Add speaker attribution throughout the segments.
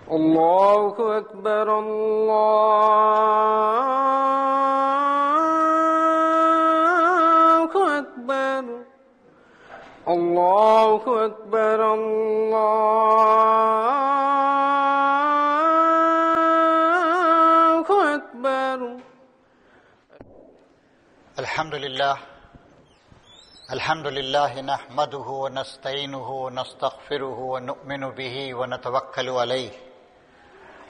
Speaker 1: الله أكبر الله أكبر الله أكبر الله أكبر.
Speaker 2: الحمد لله نحمده ونستعينه ونستغفره ونؤمن به ونتوكل عليه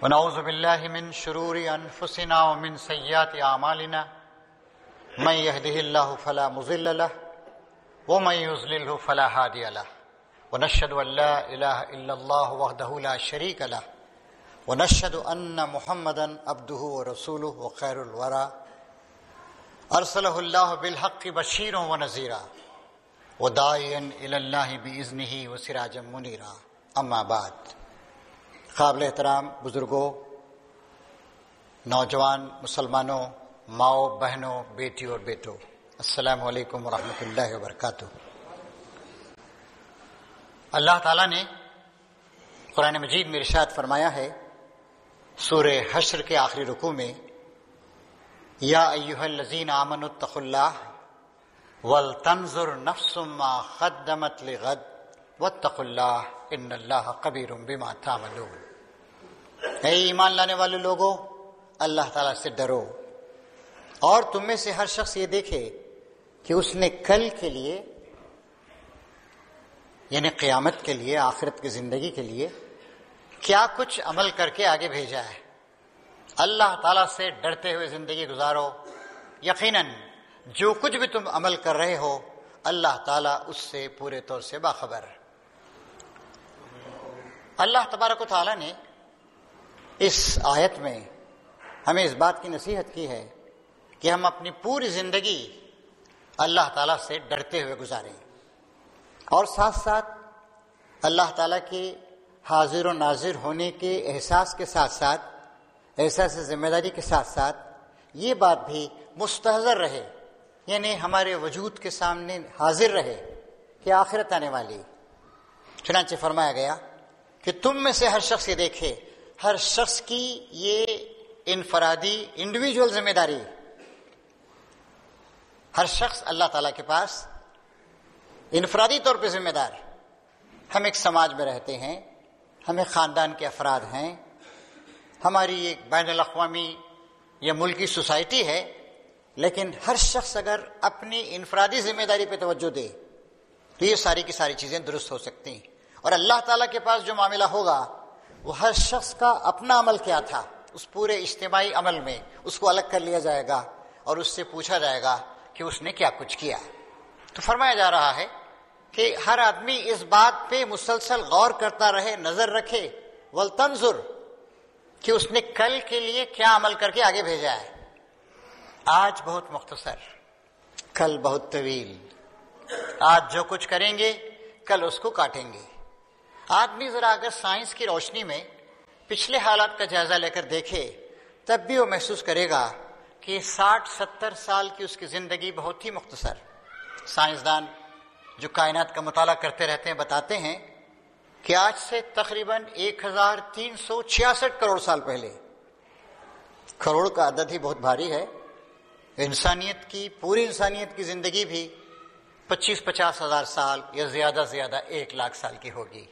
Speaker 2: ونعوذ بالله من شرور أنفسنا ومن سيئات أعمالنا من يهده الله فلا مضل له ومن يضلله فلا هادي له ونشهد أن لا إله إلا الله وحده لا شريك له ونشهد أن محمدا عبده ورسوله وخير الورى أرسله الله بالحق بشيرا ونذيرا وداعيا إلى الله بإذنه وسراجا منيرا. أما بعد. قابل احترام بزرگوں، نوجوان مسلمانوں، ماؤں بہنوں، بیٹی اور بیٹوں، السلام علیکم ورحمۃ اللہ وبرکاتہ. اللہ تعالیٰ نے قرآن مجید میں ارشاد فرمایا ہے سورہ حشر کے آخری رکوع میں، یا ایھا الذین آمنوا اتقوا اللہ ولتنظر نفس ما قدمت لغد واتقوا اللہ ان اللہ خبیر بما تعملون. اے ایمان لانے والے لوگوں، اللہ تعالیٰ سے ڈرو اور تم میں سے ہر شخص یہ دیکھے کہ اس نے کل کے لیے، یعنی قیامت کے لیے، آخرت کی زندگی کے لیے کیا کچھ عمل کر کے آگے بھیجا ہے. اللہ تعالیٰ سے ڈرتے ہوئے زندگی گزارو. یقیناً جو کچھ بھی تم عمل کر رہے ہو اللہ تعالیٰ اس سے پورے طور سے باخبر. اللہ تبارک و تعالیٰ نے اس آیت میں ہمیں اس بات کی نصیحت کی ہے کہ ہم اپنی پوری زندگی اللہ تعالیٰ سے ڈرتے ہوئے گزاریں، اور ساتھ ساتھ اللہ تعالیٰ کے حاضر و ناظر ہونے کے احساس کے ساتھ ساتھ، احساس ذمہ داری کے ساتھ ساتھ یہ بات بھی مستحضر رہے، یعنی ہمارے وجود کے سامنے حاضر رہے کہ آخرت آنے والی. چنانچہ فرمایا گیا کہ تم میں سے ہر شخص یہ دیکھے، ہر شخص کی یہ انفرادی انڈیویجول ذمہ داری. ہر شخص اللہ تعالیٰ کے پاس انفرادی طور پہ ذمہ دار. ہم ایک سماج میں رہتے ہیں، ہمیں خاندان کے افراد ہیں، ہماری ایک بین الاقوامی یا ملکی سوسائٹی ہے، لیکن ہر شخص اگر اپنی انفرادی ذمہ داری پہ توجہ دے تو یہ ساری کی ساری چیزیں درست ہو سکتی ہیں. اور اللہ تعالیٰ کے پاس جو معاملہ ہوگا وہ ہر شخص کا اپنا عمل کیا تھا، اس پورے اجتماعی عمل میں اس کو الگ کر لیا جائے گا اور اس سے پوچھا جائے گا کہ اس نے کیا کچھ کیا. تو فرمایا جا رہا ہے کہ ہر آدمی اس بات پہ مسلسل غور کرتا رہے، نظر رکھے، ولتنظر، کہ اس نے کل کے لیے کیا عمل کر کے آگے بھیجا ہے. آج بہت مختصر، کل بہت طویل. آج جو کچھ کریں گے کل اس کو کاٹیں گے. آدمی ذرا اگر سائنس کی روشنی میں پچھلے حالات کا جائزہ لے کر دیکھے تب بھی وہ محسوس کرے گا کہ 60-70 سال کی اس کی زندگی بہت ہی مختصر. سائنسدان جو کائنات کا مطالعہ کرتے رہتے ہیں بتاتے ہیں کہ آج سے تقریباً 1366 کروڑ سال پہلے، کروڑ کا عدد ہی بہت بھاری ہے، انسانیت کی، پوری انسانیت کی زندگی بھی 25-50 ہزار سال یا زیادہ سے زیادہ 1 لاکھ سال کی ہوگی.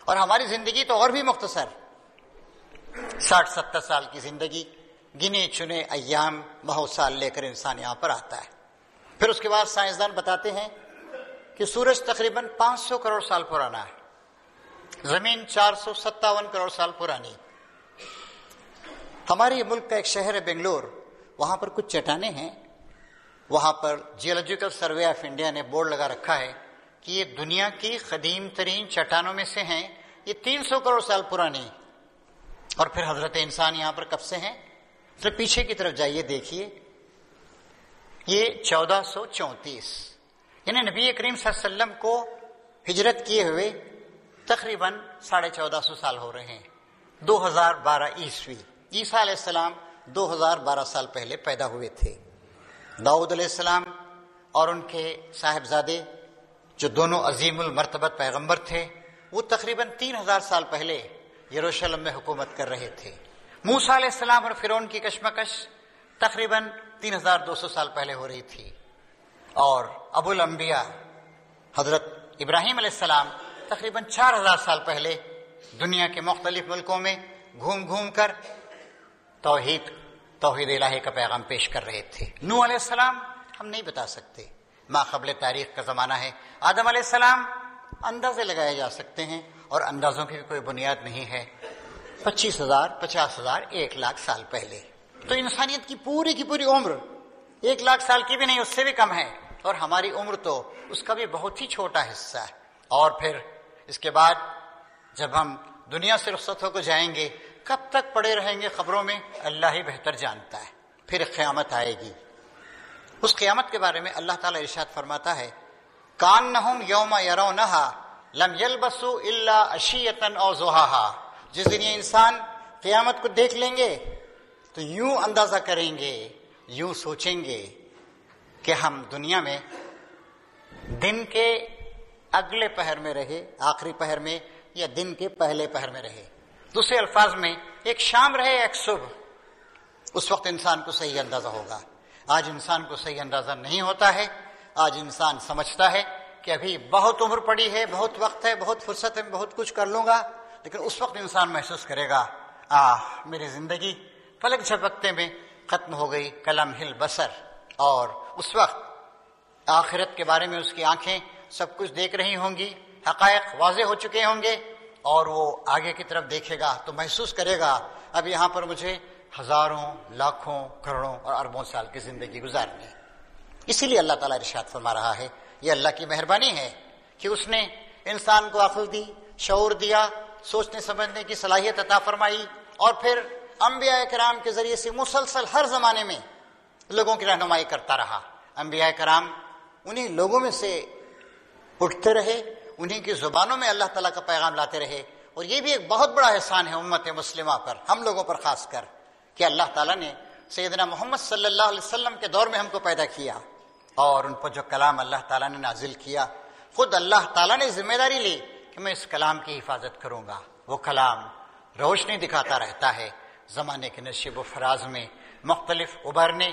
Speaker 2: اور ہماری زندگی تو اور بھی مختصر، 60-70 سال کی زندگی، گنے چنے ایام، بہت سال لے کر انسان یہاں پر آتا ہے. پھر اس کے بعد سائنسدان بتاتے ہیں کہ سورج تقریباً 500 کروڑ سال پرانا ہے، زمین 457 کروڑ سال پرانی. ہمارے ملک کا ایک شہر ہے بنگلور، وہاں پر کچھ چٹانیں ہیں، وہاں پر جیولوجیکل سروے آف انڈیا نے بورڈ لگا رکھا ہے کہ یہ دنیا کی قدیم ترین چٹانوں میں سے ہیں، یہ 300 کروڑ سال پرانی. اور پھر حضرت انسان یہاں پر کب سے ہیں؟ پھر پیچھے کی طرف جائیے، دیکھیے، یہ 1434، یعنی نبی کریم صلی اللہ علیہ وسلم کو ہجرت کیے ہوئے تقریباً 1450 سال ہو رہے ہیں. 2012 عیسوی، عیسیٰ علیہ السلام 2012 سال پہلے پیدا ہوئے تھے. داؤد علیہ السلام اور ان کے صاحبزادے جو دونوں عظیم المرتبت پیغمبر تھے، وہ تقریباً 3000 سال پہلے یروشلم میں حکومت کر رہے تھے۔ موسیٰ علیہ السلام اور فرعون کی کشمکش تقریباً 3200 سال پہلے ہو رہی تھی، اور ابو الانبیاء حضرت ابراہیم علیہ السلام تقریباً 4000 سال پہلے دنیا کے مختلف ملکوں میں گھوم گھوم کر توحید الہی کا پیغام پیش کر رہے تھے۔ نوح علیہ السلام ہم نہیں بتا سکتے، ما قبل تاریخ کا زمانہ ہے۔ آدم علیہ السلام اندازے لگائے جا سکتے ہیں، اور اندازوں کی کوئی بنیاد نہیں ہے۔ 25,000 50,000 1,00,000 سال پہلے تو انسانیت کی پوری عمر 1,00,000 سال کی بھی نہیں، اس سے بھی کم ہے، اور ہماری عمر تو اس کا بھی بہت ہی چھوٹا حصہ ہے۔ اور پھر اس کے بعد جب ہم دنیا سے رخصت ہو کر جائیں گے، کب تک پڑے رہیں گے قبروں میں، اللہ ہی بہتر جانتا ہے۔ پھر قیامت آئے گی، اس قیامت کے بارے میں اللہ تعالیٰ ارشاد فرماتا ہے کانہم یوم یرونہا لم یلبسوا الا عشیۃ او ضحاہا، جس دن یہ انسان قیامت کو دیکھ لیں گے تو یوں اندازہ کریں گے، یوں سوچیں گے کہ ہم دنیا میں دن کے اگلے پہر میں رہے، آخری پہر میں، یا دن کے پہلے پہر میں رہے، دوسرے الفاظ میں ایک شام رہے ایک صبح، اس وقت انسان کو صحیح اندازہ ہوگا۔ آج انسان کو صحیح اندازہ نہیں ہوتا ہے، آج انسان سمجھتا ہے کہ ابھی بہت عمر پڑی ہے، بہت وقت ہے، بہت فرصت ہے، بہت کچھ کر لوں گا، لیکن اس وقت انسان محسوس کرے گا میری زندگی پلک جھپکتے میں ختم ہو گئی، کلمح البصر۔ اور اس وقت آخرت کے بارے میں اس کی آنکھیں سب کچھ دیکھ رہی ہوں گی، حقائق واضح ہو چکے ہوں گے، اور وہ آگے کی طرف دیکھے گا تو محسوس کرے گا اب یہاں پر مجھے ہزاروں، لاکھوں، کروڑوں اور اربوں سال کی زندگی گزارنی ہے۔ اسی لیے اللہ تعالیٰ ارشاد فرما رہا ہے، یہ اللہ کی مہربانی ہے کہ اس نے انسان کو عقل دی، شعور دیا، سوچنے سمجھنے کی صلاحیت عطا فرمائی، اور پھر انبیاء کرام کے ذریعے سے مسلسل ہر زمانے میں لوگوں کی رہنمائی کرتا رہا۔ انبیاء کرام انہی لوگوں میں سے اٹھتے رہے، انہی کی زبانوں میں اللہ تعالیٰ کا پیغام لاتے رہے، اور یہ بھی ایک بہت بڑا احسان ہے امت مسلمہ پر، ہم لوگوں پر خاص کر، کہ اللہ تعالیٰ نے سیدنا محمد صلی اللہ علیہ وسلم کے دور میں ہم کو پیدا کیا، اور ان پر جو کلام اللہ تعالیٰ نے نازل کیا، خود اللہ تعالیٰ نے ذمہ داری لی کہ میں اس کلام کی حفاظت کروں گا۔ وہ کلام روشنی دکھاتا رہتا ہے زمانے کے نشیب و فراز میں، مختلف ابھرنے،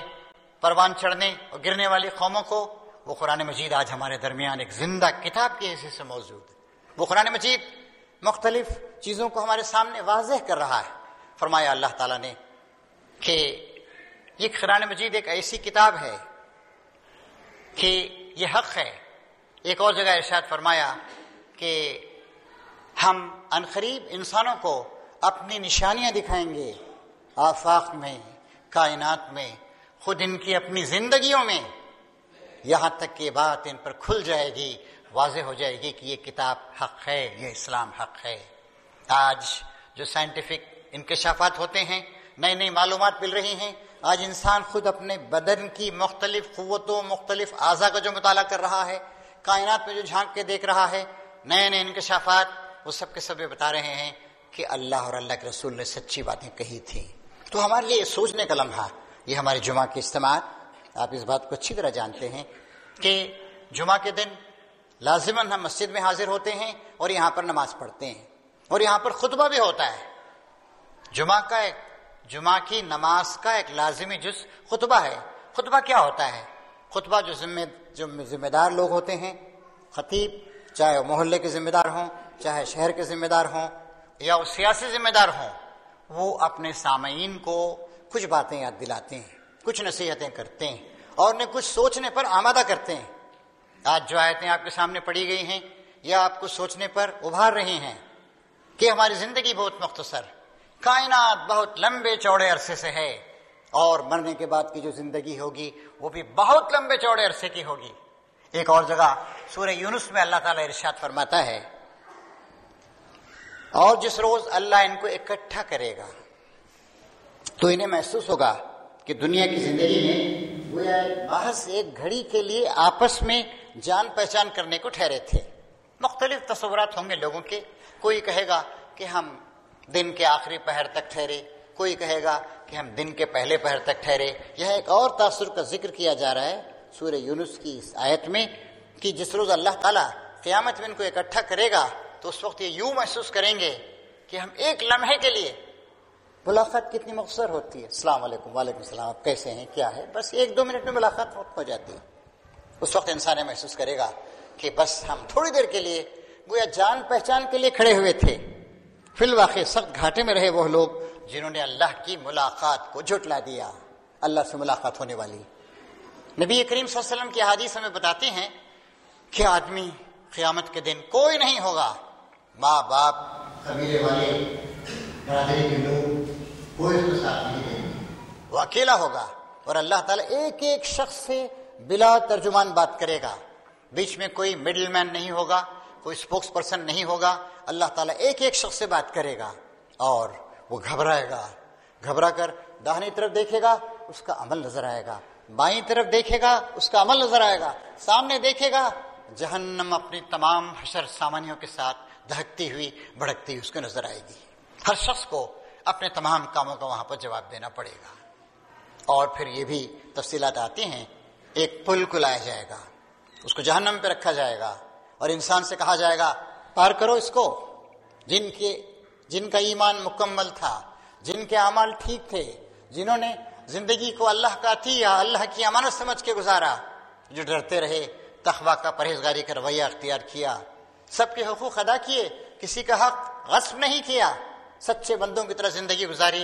Speaker 2: پروان چڑھنے اور گرنے والی قوموں کو۔ وہ قرآن مجید آج ہمارے درمیان ایک زندہ کتاب کی حیثیت سے موجود ہے۔ وہ قرآن مجید مختلف چیزوں کو ہمارے سامنے واضح کر رہا ہے۔ فرمایا اللہ تعالیٰ نے کہ یہ قرآن مجید ایک ایسی کتاب ہے کہ یہ حق ہے۔ ایک اور جگہ ارشاد فرمایا کہ ہم عنقریب انسانوں کو اپنی نشانیاں دکھائیں گے، آفاق میں، کائنات میں، خود ان کی اپنی زندگیوں میں، یہاں تک کہ بات ان پر کھل جائے گی، واضح ہو جائے گی کہ یہ کتاب حق ہے، یہ اسلام حق ہے۔ آج جو سائنٹیفک انکشافات ہوتے ہیں، نئی نئی معلومات مل رہی ہیں، آج انسان خود اپنے بدن کی مختلف قوتوں، مختلف اعضاء کا جو مطالعہ کر رہا ہے، کائنات میں جو جھانک کے دیکھ رہا ہے، نئے نئے انکشافات، وہ سب کے سب یہ بتا رہے ہیں کہ اللہ اور اللہ کے رسول نے سچی باتیں کہی تھیں۔ تو ہمارے لیے سوچنے کا لمحہ یہ ہمارے جمعہ کے اجتماعات، آپ اس بات کو اچھی طرح جانتے ہیں کہ جمعہ کے دن لازماً ہم مسجد میں حاضر ہوتے ہیں اور یہاں پر نماز پڑھتے ہیں، اور یہاں پر خطبہ بھی ہوتا ہے۔ جمعہ کی نماز کا ایک لازمی جز خطبہ ہے۔ خطبہ کیا ہوتا ہے؟ خطبہ جو ذمہ دار لوگ ہوتے ہیں، خطیب، چاہے وہ محلے کے ذمہ دار ہوں، چاہے شہر کے ذمہ دار ہوں، یا وہ سیاسی ذمہ دار ہوں، وہ اپنے سامعین کو کچھ باتیں یاد دلاتے ہیں، کچھ نصیحتیں کرتے ہیں، اور انہیں کچھ سوچنے پر آمادہ کرتے ہیں۔ آج جو آیتیں آپ کے سامنے پڑھی گئی ہیں، یا آپ کو سوچنے پر ابھار رہی ہیں کہ ہماری زندگی بہت مختصر، کائنات بہت لمبے چوڑے عرصے سے ہے، اور مرنے کے بعد کی جو زندگی ہوگی وہ بھی بہت لمبے چوڑے عرصے کی ہوگی۔ ایک اور جگہ سورہ یونس میں اللہ تعالیٰ ارشاد فرماتا ہے، اور جس روز اللہ ان کو اکٹھا کرے گا تو انہیں محسوس ہوگا کہ دنیا کی زندگی میں وہ محض ایک گھڑی کے لیے آپس میں جان پہچان کرنے کو ٹھہرے تھے۔ مختلف تصورات ہوں گے لوگوں کے، کوئی کہے گا کہ ہم دن کے آخری پہر تک ٹھہرے، کوئی کہے گا کہ ہم دن کے پہلے پہر تک ٹھہرے۔ یہاں ایک اور تاثر کا ذکر کیا جا رہا ہے سورہ یونس کی اس آیت میں کہ جس روز اللہ تعالیٰ قیامت میں ان کو اکٹھا کرے گا تو اس وقت یہ یوں محسوس کریں گے کہ ہم ایک لمحے کے لیے، ملاقات کتنی مختصر ہوتی ہے، السلام علیکم، وعلیکم السلام، آپ کیسے ہیں، کیا ہے، بس 1-2 منٹ میں ملاقات ہو جاتی ہے. اس وقت انسان یہ محسوس کرے گا کہ بس ہم تھوڑی دیر کے لیے گویا جان پہچان کے لیے کھڑے ہوئے تھے. فی الواقع سخت گھاٹے میں رہے وہ لوگ جنہوں نے اللہ کی ملاقات کو جھٹلا دیا، اللہ سے ملاقات ہونے والی. نبی کریم صلی اللہ علیہ وسلم کی حدیث ہمیں بتاتے ہیں کہ آدمی قیامت کے دن کوئی نہیں ہوگا، ماں باپ، قبیلے والے، برادری کے لوگ، کوئی اس کے ساتھ نہیں دیں گے، وہ اکیلا ہوگا. اور اللہ تعالیٰ ایک ایک شخص سے بلا ترجمان بات کرے گا، بیچ میں کوئی مڈل مین نہیں ہوگا، کوئی اسپوکس پرسن نہیں ہوگا. اللہ تعالیٰ ایک ایک شخص سے بات کرے گا اور وہ گھبرائے گا، گھبرا کر داہنی طرف دیکھے گا، اس کا عمل نظر آئے گا، بائیں طرف دیکھے گا، اس کا عمل نظر آئے گا، سامنے دیکھے گا، جہنم اپنی تمام حشر سامانیوں کے ساتھ دہکتی ہوئی بھڑکتی ہوئی اس کو نظر آئے گی. ہر شخص کو اپنے تمام کاموں کا وہاں پر جواب دینا پڑے گا. اور پھر یہ بھی تفصیلات آتی ہیں، ایک پل کو لایا جائے گا، اس کو جہنم پہ رکھا جائے گا اور انسان سے کہا جائے گا پار کرو اس کو. جن کا ایمان مکمل تھا، جن کے اعمال ٹھیک تھے، جنہوں نے زندگی کو اللہ کا عطیہ، اللہ کی امانت سمجھ کے گزارا، جو ڈرتے رہے، تقویٰ کا پرہیزگاری کا رویہ اختیار کیا، سب کے حقوق ادا کیے، کسی کا حق غصب نہیں کیا، سچے بندوں کی طرح زندگی گزاری.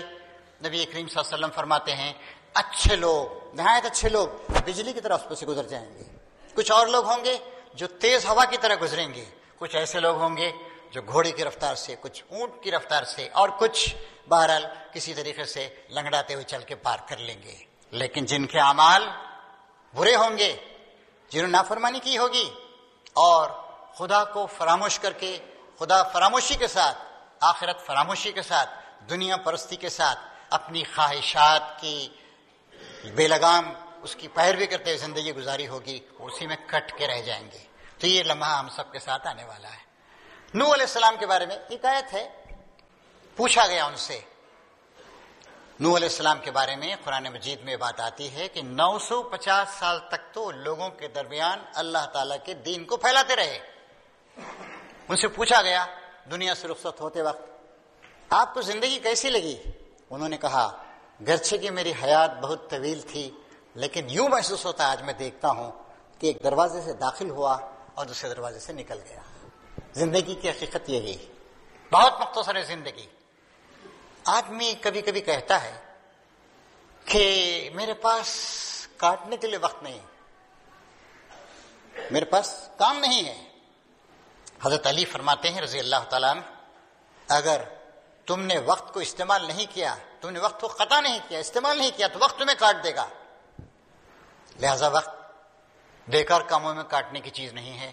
Speaker 2: نبی کریم صلی اللہ علیہ وسلم فرماتے ہیں اچھے لوگ، نہایت اچھے لوگ بجلی کی طرح اس پر سے گزر جائیں گے. کچھ اور لوگ ہوں گے جو تیز ہوا کی طرح گزریں گے، کچھ ایسے لوگ ہوں گے جو گھوڑے کی رفتار سے، کچھ اونٹ کی رفتار سے، اور کچھ بہرحال کسی طریقے سے لنگڑاتے ہوئے چل کے پار کر لیں گے. لیکن جن کے اعمال برے ہوں گے، جنہوں نے نافرمانی کی ہوگی اور خدا کو فراموش کر کے، خدا فراموشی کے ساتھ، آخرت فراموشی کے ساتھ، دنیا پرستی کے ساتھ اپنی خواہشات کی بے لگام اس کی پیروی کرتے ہوئے زندگی گزاری ہوگی، اسی میں کٹ کے رہ جائیں گے. تو یہ لمحہ ہم سب کے ساتھ آنے والا ہے. نوح علیہ السلام کے بارے میں ایک آیت ہے، پوچھا گیا ان سے نوح علیہ السلام کے بارے میں. قرآن مجید میں بات آتی ہے کہ 950 سال تک تو لوگوں کے درمیان اللہ تعالیٰ کے دین کو پھیلاتے رہے. ان سے پوچھا گیا دنیا سے رخصت ہوتے وقت آپ کو زندگی کیسی لگی؟ انہوں نے کہا گرچہ کہ میری حیات بہت طویل تھی، لیکن یوں محسوس ہوتا آج میں دیکھتا ہوں کہ ایک دروازے سے داخل ہوا اور دوسرے دروازے سے نکل گیا. زندگی کی حقیقت یہی، بہت مختصر ہے زندگی. آدمی کبھی کبھی کہتا ہے کہ میرے پاس کاٹنے کے لیے وقت نہیں، میرے پاس کام نہیں ہے. حضرت علی فرماتے ہیں رضی اللہ تعالیٰ عنہ، اگر تم نے وقت کو استعمال نہیں کیا، تم نے وقت کو قطع نہیں کیا، استعمال نہیں کیا، تو وقت تمہیں کاٹ دے گا. لہذا وقت بیکار کاموں میں کاٹنے کی چیز نہیں ہے.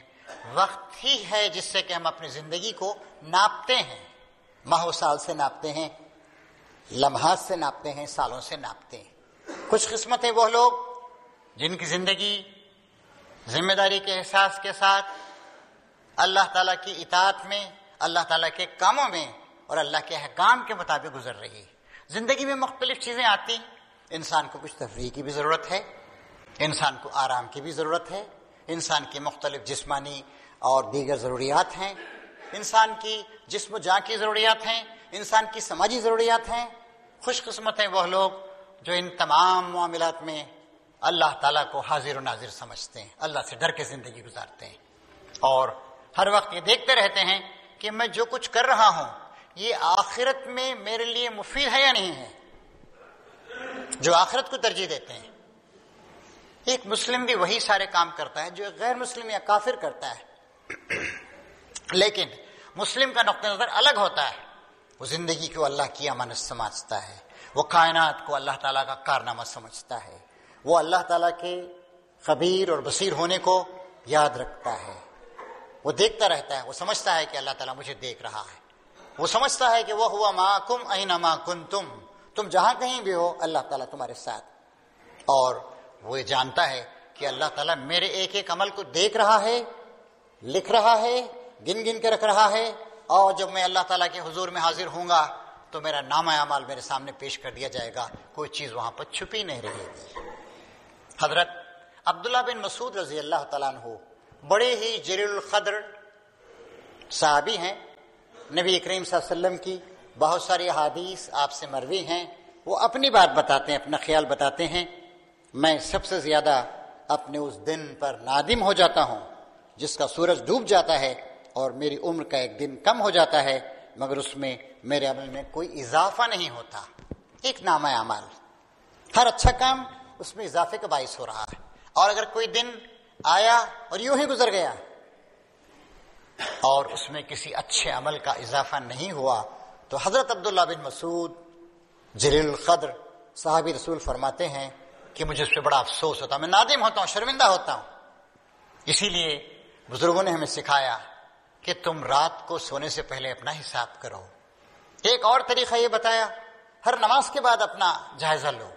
Speaker 2: وقت ہی ہے جس سے کہ ہم اپنی زندگی کو ناپتے ہیں، ماہ و سال سے ناپتے ہیں، لمحات سے ناپتے ہیں، سالوں سے ناپتے ہیں. خوش قسمت ہیں وہ لوگ جن کی زندگی ذمہ داری کے احساس کے ساتھ اللہ تعالیٰ کی اطاعت میں، اللہ تعالیٰ کے کاموں میں اور اللہ کے احکام کے مطابق گزر رہی ہے. زندگی میں مختلف چیزیں آتی، انسان کو کچھ تفریح کی بھی ضرورت ہے، انسان کو آرام کی بھی ضرورت ہے، انسان کی مختلف جسمانی اور دیگر ضروریات ہیں، انسان کی جسم و جان کی ضروریات ہیں، انسان کی سماجی ضروریات ہیں. خوش قسمت ہیں وہ لوگ جو ان تمام معاملات میں اللہ تعالیٰ کو حاضر و ناظر سمجھتے ہیں، اللہ سے ڈر کے زندگی گزارتے ہیں اور ہر وقت یہ دیکھتے رہتے ہیں کہ میں جو کچھ کر رہا ہوں یہ آخرت میں میرے لیے مفید ہے یا نہیں ہے، جو آخرت کو ترجیح دیتے ہیں. ایک مسلم بھی وہی سارے کام کرتا ہے جو ایک غیر مسلم یا کافر کرتا ہے، لیکن مسلم کا نقطہ نظر الگ ہوتا ہے. وہ زندگی کو اللہ کی امانت سمجھتا ہے، وہ کائنات کو اللہ تعالیٰ کا کارنامہ سمجھتا ہے، وہ اللہ تعالیٰ کے خبیر اور بصیر ہونے کو یاد رکھتا ہے، وہ دیکھتا رہتا ہے، وہ سمجھتا ہے کہ اللہ تعالیٰ مجھے دیکھ رہا ہے، وہ سمجھتا ہے کہ وہ ہوا معکم اینما کنتم، تم جہاں کہیں بھی ہو اللہ تعالیٰ تمہارے ساتھ. اور وہ یہ جانتا ہے کہ اللہ تعالیٰ میرے ایک ایک عمل کو دیکھ رہا ہے، لکھ رہا ہے، گن گن کے رکھ رہا ہے، اور جب میں اللہ تعالیٰ کے حضور میں حاضر ہوں گا تو میرا نامہ اعمال میرے سامنے پیش کر دیا جائے گا، کوئی چیز وہاں پر چھپی نہیں رہے گی. حضرت عبداللہ بن مسعود رضی اللہ تعالیٰ عنہ بڑے ہی جلیل القدر صحابی ہیں، نبی کریم صلی اللہ علیہ وسلم کی بہت ساری احادیث آپ سے مروی ہیں، وہ اپنی بات بتاتے ہیں، اپنا خیال بتاتے ہیں. میں سب سے زیادہ اپنے اس دن پر نادم ہو جاتا ہوں جس کا سورج ڈوب جاتا ہے اور میری عمر کا ایک دن کم ہو جاتا ہے، مگر اس میں میرے عمل میں کوئی اضافہ نہیں ہوتا. ایک نامہ اعمال، ہر اچھا کام اس میں اضافے کا باعث ہو رہا ہے. اور اگر کوئی دن آیا اور یوں ہی گزر گیا اور اس میں کسی اچھے عمل کا اضافہ نہیں ہوا، تو حضرت عبداللہ بن مسعود جلیل القدر صحابی رسول فرماتے ہیں کہ مجھے اس پہ بڑا افسوس ہوتا ہے، میں نادم ہوتا ہوں، شرمندہ ہوتا ہوں. اسی لیے بزرگوں نے ہمیں سکھایا کہ تم رات کو سونے سے پہلے اپنا حساب کرو. ایک اور طریقہ یہ بتایا، ہر نماز کے بعد اپنا جائزہ لو.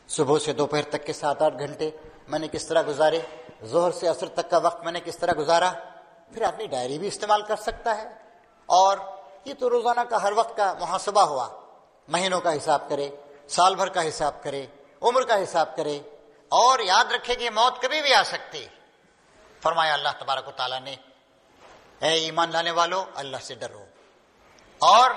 Speaker 2: صبح سے دوپہر تک کے 7-8 گھنٹے میں نے کس طرح گزارے، ظہر سے عصر تک کا وقت میں نے کس طرح گزارا. پھر اپنی ڈائری بھی استعمال کر سکتا ہے. اور یہ تو روزانہ کا ہر وقت کا محاسبہ ہوا، مہینوں کا حساب کرے، سال بھر کا حساب کرے، عمر کا حساب کرے. اور یاد رکھے کہ موت کبھی بھی آ سکتی. فرمایا اللہ تبارک و تعالیٰ نے، اے ایمان لانے والو اللہ سے ڈرو اور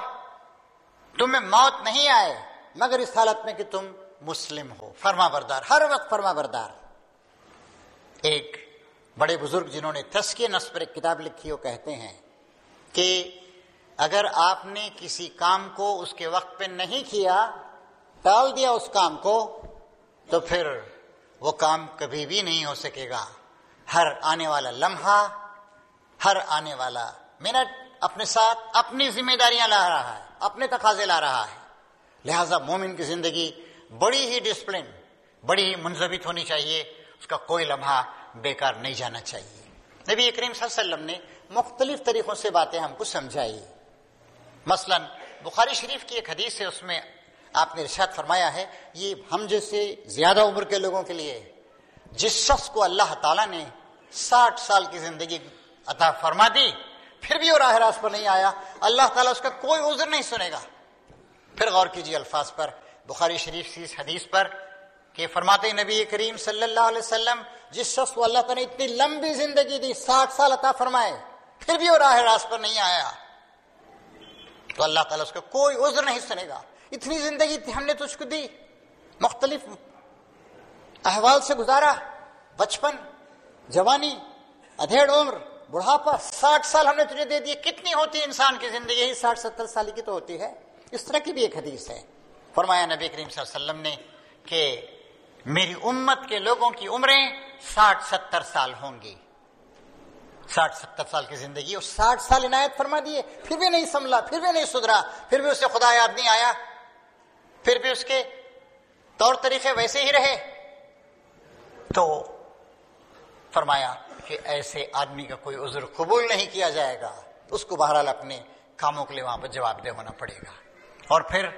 Speaker 2: تمہیں موت نہیں آئے مگر اس حالت میں کہ تم مسلم ہو، فرما بردار، ہر وقت فرما بردار. ایک بڑے بزرگ جنہوں نے تزکیہ نفس پر ایک کتاب لکھی، وہ کہتے ہیں کہ اگر آپ نے کسی کام کو اس کے وقت پہ نہیں کیا، ٹال دیا اس کام کو، تو پھر وہ کام کبھی بھی نہیں ہو سکے گا. ہر آنے والا لمحہ، ہر آنے والا منٹ اپنے ساتھ اپنی ذمہ داریاں لا رہا ہے، اپنے تقاضے لا رہا ہے. لہذا مومن کی زندگی بڑی ہی ڈسپلن، بڑی ہی منضبط ہونی چاہیے، اس کا کوئی لمحہ بیکار نہیں جانا چاہیے. نبی کریم صلی اللہ علیہ وسلم نے مختلف طریقوں سے باتیں ہم کو سمجھائی. مثلا بخاری شریف کی ایک حدیث ہے، اس میں آپ نے ارشاد فرمایا ہے، یہ ہم جیسے زیادہ عمر کے لوگوں کے لیے، جس شخص کو اللہ تعالیٰ نے 60 سال کی زندگی عطا فرما دی پھر بھی وہ راہ راست پر نہیں آیا، اللہ تعالیٰ اس کا کوئی عذر نہیں سنے گا. پھر غور کیجیے الفاظ پر، بخاری شریف کی اس حدیث پر کہ فرماتے نبی کریم صلی اللہ علیہ وسلم، جس شخص کو اللہ تعالیٰ نے اتنی لمبی زندگی دی، 60 سال عطا فرمائے، پھر بھی وہ راہ راست پر نہیں آیا، تو اللہ تعالیٰ اس کا کوئی عذر نہیں سنے گا. اتنی زندگی ہم نے تجھ کو دی، مختلف احوال سے گزارا، بچپن، جوانی، ادھیڑ عمر، بڑھاپا، 60 سال ہم نے تجھے دے دیے. کتنی ہوتی انسان کی زندگی؟ یہی 60-70 سال کی تو ہوتی ہے. اس طرح کی بھی ایک حدیث ہے. فرمایا نبی کریم صلی اللہ علیہ وسلم نے کہ میری امت کے لوگوں کی عمریں 60-70 سال ہوں گی. 60-70 سال کی زندگی، اور 60 سال عنایت فرما دیے، پھر بھی نہیں سنبھلا، پھر بھی نہیں سدھرا، پھر بھی اسے خدا یاد نہیں آیا، پھر بھی اس کے طور طریقے ویسے ہی رہے. تو فرمایا کہ ایسے آدمی کا کوئی عذر قبول نہیں کیا جائے گا، اس کو بہرحال اپنے کاموں کے لیے وہاں پہ جواب دہ ہونا پڑے گا. اور پھر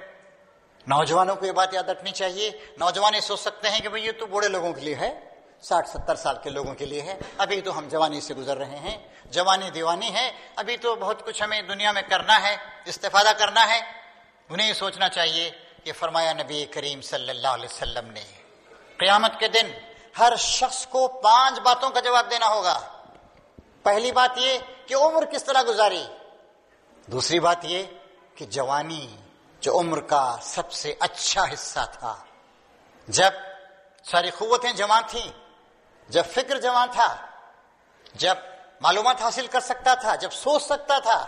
Speaker 2: نوجوانوں کو یہ بات یاد رکھنی چاہیے. نوجوان یہ سوچ سکتے ہیں کہ بھئی یہ تو بوڑھے لوگوں کے لیے ہے، 60-70 سال کے لوگوں کے لیے ہے، ابھی تو ہم جوانی سے گزر رہے ہیں، جوانی دیوانی ہے، ابھی تو بہت کچھ ہمیں دنیا میں کرنا ہے، استفادہ کرنا ہے. انہیں یہ سوچنا چاہیے کہ فرمایا نبی کریم صلی اللہ علیہ وسلم نے، قیامت کے دن ہر شخص کو 5 باتوں کا جواب دینا ہوگا. پہلی بات یہ کہ عمر کس طرح گزاری، دوسری بات یہ کہ جوانی جو عمر کا سب سے اچھا حصہ تھا، جب ساری قوتیں جوان تھیں، جب فکر جوان تھا، جب معلومات حاصل کر سکتا تھا، جب سوچ سکتا تھا،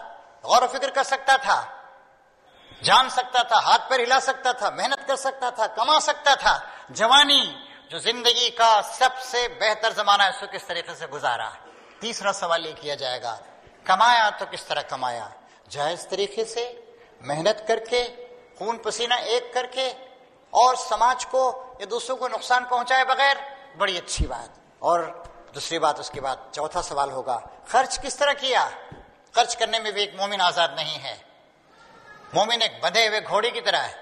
Speaker 2: غور و فکر کر سکتا تھا، جان سکتا تھا، ہاتھ پیر ہلا سکتا تھا، محنت کر سکتا تھا، کما سکتا تھا. جوانی جو زندگی کا سب سے بہتر زمانہ ہے، اس کو کس طریقے سے گزارا. تیسرا سوال یہ کیا جائے گا، کمایا تو کس طرح کمایا، جائز طریقے سے، محنت کر کے، خون پسینہ ایک کر کے، اور سماج کو یا دوسروں کو نقصان پہنچائے بغیر، بڑی اچھی بات. اور دوسری بات، اس کے بعد چوتھا سوال ہوگا، خرچ کس طرح کیا. خرچ کرنے میں بھی ایک مومن آزاد نہیں ہے. مومن ایک بندھے ہوئے گھوڑے کی طرح ہے،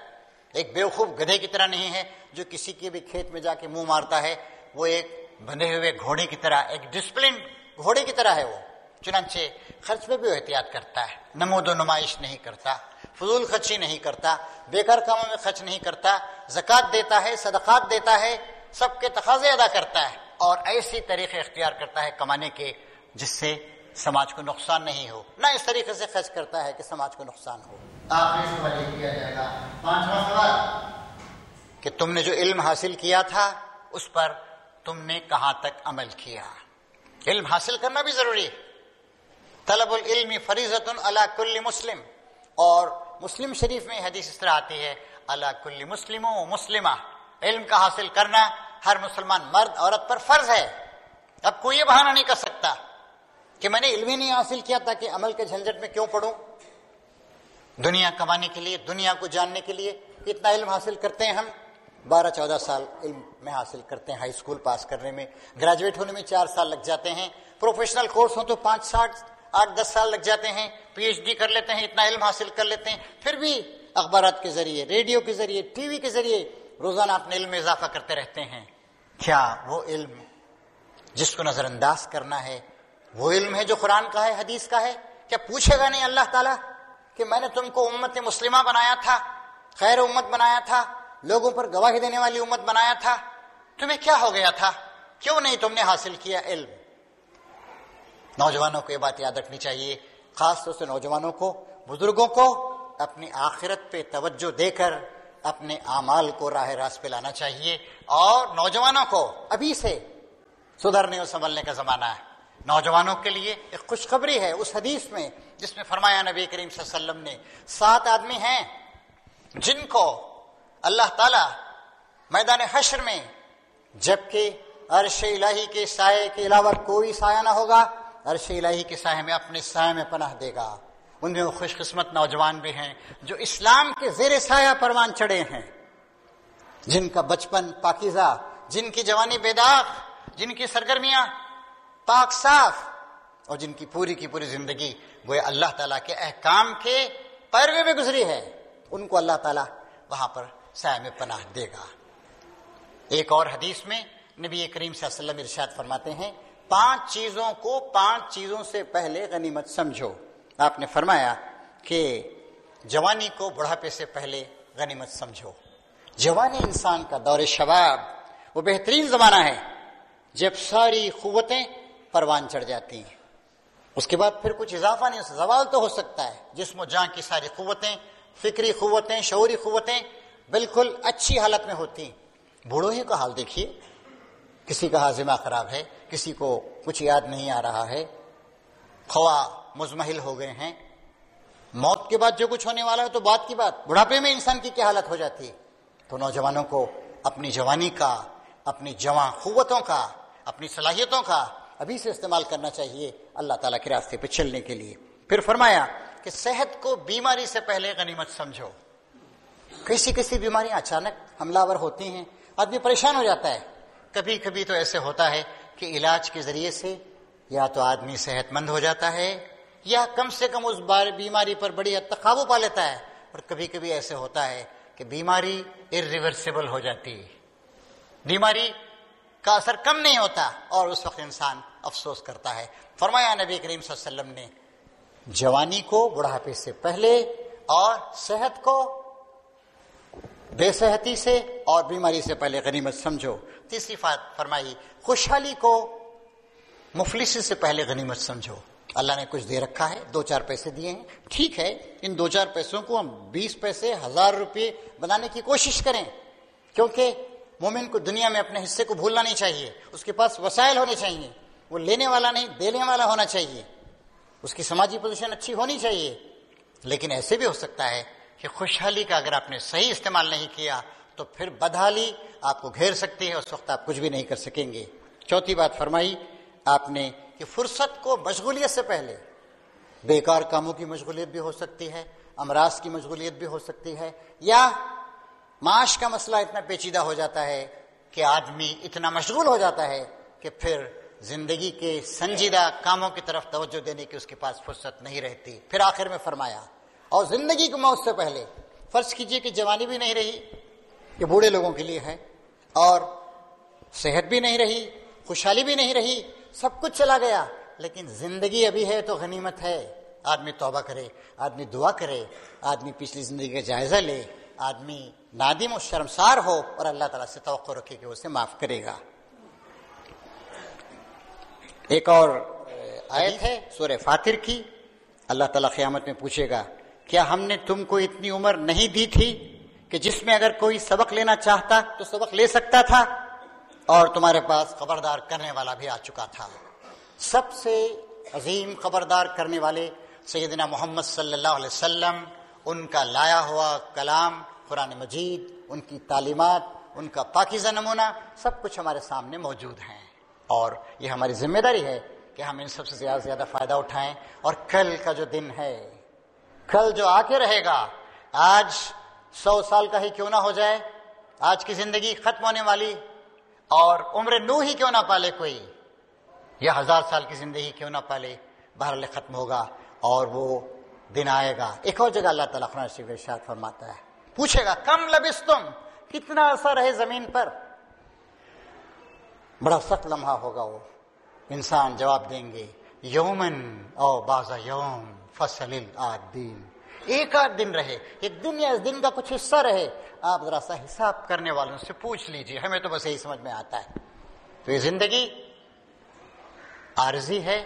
Speaker 2: ایک بیوقوف گدھے کی طرح نہیں ہے جو کسی کے بھی کھیت میں جا کے منہ مارتا ہے. وہ ایک بندھے ہوئے گھوڑے کی طرح، ایک ڈسپلن گھوڑے کی طرح ہے. وہ چنانچہ خرچ میں بھی وہ احتیاط کرتا ہے، نمود و نمائش نہیں کرتا، فضول خرچی نہیں کرتا، بیکار کاموں میں خرچ نہیں کرتا، زکوٰۃ دیتا ہے، صدقات دیتا ہے، سب کے تقاضے ادا کرتا ہے، اور ایسی طریقے اختیار کرتا ہے کمانے کے جس سے سماج کو نقصان نہیں ہو، نہ اس طریقے سے خرچ کرتا ہے کہ سماج کو نقصان ہو۔ آخری سوال یہ کیا جائے گا، 5واں سوال، کہ تم نے جو علم حاصل کیا تھا اس پر تم نے کہاں تک عمل کیا؟ علم حاصل کرنا بھی ضروری ہے۔ طلب العلم فریضۃ علی کل مسلم، اور مسلم شریف میں حدیث اس طرح آتی ہے علی کل مسلم و مسلمہ، علم کا حاصل کرنا ہر مسلمان مرد عورت پر فرض ہے۔ اب کوئی یہ بہانہ نہیں کر سکتا کہ میں نے علم ہی نہیں حاصل کیا تاکہ عمل کے جھنجٹ میں کیوں پڑوں۔ دنیا کمانے کے لیے، دنیا کو جاننے کے لیے اتنا علم حاصل کرتے ہیں ہم، 12-14 سال علم میں حاصل کرتے ہیں، ہائی اسکول پاس کرنے میں، گریجویٹ ہونے میں 4 سال لگ جاتے ہیں، پروفیشنل کورس ہو تو 5-8-10 سال لگ جاتے ہیں، پی ایچ ڈی کر لیتے ہیں، اتنا علم حاصل کر لیتے ہیں، پھر بھی اخبارات کے ذریعے، ریڈیو کے ذریعے، ٹی وی کے ذریعے روزانہ اپنے علم میں اضافہ کرتے رہتے ہیں۔ کیا وہ علم جس کو نظر انداز کرنا ہے وہ علم ہے جو قرآن کا ہے، حدیث کا ہے؟ کیا پوچھے گا نہیں اللہ تعالیٰ کہ میں نے تم کو امت مسلمہ بنایا تھا، خیر امت بنایا تھا، لوگوں پر گواہی دینے والی امت بنایا تھا، تمہیں کیا ہو گیا تھا؟ کیوں نہیں تم نے حاصل کیا علم؟ نوجوانوں کو یہ بات یاد رکھنی چاہیے، خاص طور سے نوجوانوں کو، بزرگوں کو اپنی آخرت پہ توجہ دے کر اپنے اعمال کو راہ راست پہ لانا چاہیے، اور نوجوانوں کو ابھی سے سدھرنے اور سنبھلنے کا زمانہ ہے۔ نوجوانوں کے لیے ایک خوشخبری ہے اس حدیث میں جس میں فرمایا نبی کریم صلی اللہ علیہ وسلم نے 7 آدمی ہیں جن کو اللہ تعالی میدان حشر میں، جبکہ عرش الہی کے سائے کے علاوہ کوئی سایہ نہ ہوگا، عرش الہی کے سائے میں اپنے سائے میں پناہ دے گا۔ ان میں وہ خوش قسمت نوجوان بھی ہیں جو اسلام کے زیر سایہ پروان چڑھے ہیں، جن کا بچپن پاکیزہ، جن کی جوانی بیداغ، جن کی سرگرمیاں پاک صاف، اور جن کی پوری زندگی وہ اللہ تعالیٰ کے احکام کے پیروی میں گزری ہے، ان کو اللہ تعالیٰ وہاں پر سایہ میں پناہ دے گا۔ ایک اور حدیث میں نبی کریم صلی اللہ علیہ وسلم ارشاد فرماتے ہیں 5 چیزوں کو 5 چیزوں سے پہلے غنیمت سمجھو۔ آپ نے فرمایا کہ جوانی کو بڑھاپے سے پہلے غنیمت سمجھو۔ جوانی انسان کا دور شباب وہ بہترین زمانہ ہے جب ساری قوتیں پروان چڑھ جاتی ہیں، اس کے بعد پھر کچھ اضافہ نہیں، زوال تو ہو سکتا ہے، جسم و جان کی ساری قوتیں، فکری قوتیں، شعوری قوتیں بالکل اچھی حالت میں ہوتی ہیں۔ بوڑھوں ہی کا حال دیکھیے، کسی کا ہاضمہ خراب ہے، کسی کو کچھ یاد نہیں آ رہا ہے، خواہ مزمحل ہو گئے ہیں۔ موت کے بعد جو کچھ ہونے والا ہے تو بات کی بات، بڑھاپے میں انسان کی کیا حالت ہو جاتی ہے۔ تو نوجوانوں کو اپنی جوانی کا، اپنی جوان قوتوں کا، اپنی صلاحیتوں کا ابھی سے استعمال کرنا چاہیے اللہ تعالیٰ کے راستے پہ چلنے کے لیے۔ پھر فرمایا کہ صحت کو بیماری سے پہلے غنیمت سمجھو۔ کسی بیماریاں اچانک حملہ آور ہوتی ہیں، آدمی پریشان ہو جاتا ہے۔ کبھی کبھی تو ایسے ہوتا ہے کہ علاج کے ذریعے سے یا تو آدمی صحت مند ہو جاتا ہے یا کم سے کم اس بیماری پر بڑی حد تک قابو پا لیتا ہے، اور کبھی کبھی ایسے ہوتا ہے کہ بیماری irreversible ہو جاتی ہے، بیماری کا اثر کم نہیں ہوتا، اور اس وقت انسان افسوس کرتا ہے۔ فرمایا نبی کریم صلی اللہ علیہ وسلم نے جوانی کو بڑھاپے سے پہلے، اور صحت کو بے صحتی سے اور بیماری سے پہلے غنیمت سمجھو۔ تیسری بات فرمائی خوشحالی کو مفلسی سے پہلے غنیمت سمجھو۔ اللہ نے کچھ دے رکھا ہے، 2-4 پیسے دیے ہیں، ٹھیک ہے، ان 2-4 پیسوں کو ہم 20 پیسے 1000 روپے بنانے کی کوشش کریں، کیونکہ مومن کو دنیا میں اپنے حصے کو بھولنا نہیں چاہیے، اس کے پاس وسائل ہونے چاہیے، وہ لینے والا نہیں دینے والا ہونا چاہیے، اس کی سماجی پوزیشن اچھی ہونی چاہیے۔ لیکن ایسے بھی ہو سکتا ہے کہ خوشحالی کا اگر آپ نے صحیح استعمال نہیں کیا تو پھر بدحالی آپ کو گھیر سکتی ہے، اس وقت آپ کچھ بھی نہیں کر سکیں گے۔ چوتھی بات فرمائی آپ نے کہ فرصت کو مشغولیت سے پہلے، بیکار کاموں کی مشغولیت بھی ہو سکتی ہے، امراض کی مشغولیت بھی ہو سکتی ہے، یا معاش کا مسئلہ اتنا پیچیدہ ہو جاتا ہے کہ آدمی اتنا مشغول ہو جاتا ہے کہ پھر زندگی کے سنجیدہ کاموں کی طرف توجہ دینے کی اس کے پاس فرصت نہیں رہتی۔ پھر آخر میں فرمایا اور زندگی کی موت سے پہلے، فرض کیجئے کہ جوانی بھی نہیں رہی، یہ بوڑھے لوگوں کے لیے ہے، اور صحت بھی نہیں رہی، خوشحالی بھی نہیں رہی، سب کچھ چلا گیا، لیکن زندگی ابھی ہے تو غنیمت ہے۔ آدمی توبہ کرے، آدمی دعا کرے، آدمی پچھلی زندگی کا جائزہ لے، آدمی نادم و شرمسار ہو، اور اللہ تعالیٰ سے توقع رکھے کہ وہ اسے معاف کرے گا۔ ایک اور آیت ہے سورہ فاطر کی. اللہ تعالیٰ قیامت میں پوچھے گا کیا ہم نے تم کو اتنی عمر نہیں دی تھی کہ جس میں اگر کوئی سبق لینا چاہتا تو سبق لے سکتا تھا، اور تمہارے پاس خبردار کرنے والا بھی آ چکا تھا. سب سے عظیم خبردار کرنے والے سیدنا محمد صلی اللہ علیہ وسلم، ان کا لایا ہوا کلام قرآن مجید، ان کی تعلیمات، ان کا پاکیزہ نمونہ سب کچھ ہمارے سامنے موجود ہیں. اور یہ ہماری ذمہ داری ہے کہ ہم ان سب سے زیادہ سے زیادہ فائدہ اٹھائیں. اور کل کا جو دن ہے، کل جو آ کے رہے گا، آج 100 سال کا ہی کیوں نہ ہو جائے، آج کی زندگی ختم ہونے والی، اور عمر نو ہی کیوں نہ پالے کوئی، یا 1000 سال کی زندگی کیوں نہ پالے، بہرحال ختم ہوگا اور وہ دن آئے گا. ایک اور جگہ اللہ تعالیٰ قرآن شریف میں ارشاد فرماتا ہے، پوچھے گا کم لبستم، کتنا عرصہ رہے زمین پر. بڑا سخت لمحہ ہوگا، وہ انسان جواب دیں گے یومن او بعض یوم فصل الدین، ایک آدھ دن رہے، ایک دن یا اس دن کا کچھ حصہ رہے. آپ ذرا سا حساب کرنے والوں سے پوچھ لیجئے، ہمیں تو بس یہی سمجھ میں آتا ہے. تو یہ زندگی عارضی ہے،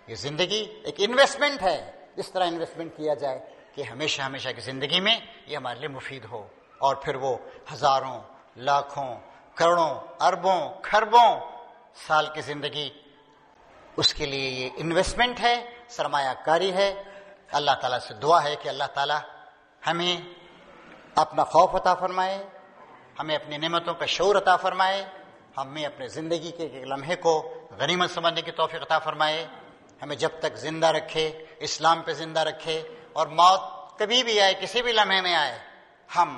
Speaker 2: یہ زندگی ایک انویسٹمنٹ ہے. اس طرح انویسٹمنٹ کیا جائے کہ ہمیشہ ہمیشہ کی زندگی میں یہ ہمارے لیے مفید ہو، اور پھر وہ ہزاروں، لاکھوں، کروڑوں، اربوں، کھربوں سال کی زندگی، اس کے لیے یہ انویسٹمنٹ ہے، سرمایہ کاری ہے. اللہ تعالیٰ سے دعا ہے کہ اللہ تعالیٰ ہمیں اپنا خوف عطا فرمائے، ہمیں اپنی نعمتوں کا شعور عطا فرمائے، ہمیں اپنے زندگی کے ایک لمحے کو غنیمت سمجھنے کی توفیق عطا فرمائے، ہمیں جب تک زندہ رکھے، اسلام پہ زندہ رکھے، اور موت کبھی بھی آئے، کسی بھی لمحے میں آئے، ہم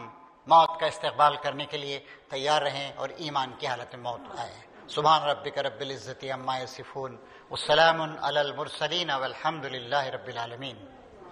Speaker 2: موت کا استقبال کرنے کے لیے تیار رہیں اور ایمان کی حالت میں موت آئے. سبحان ربک رب العزت عما یصفون، والسلام علی المرسلین والحمد للہ رب العالمین.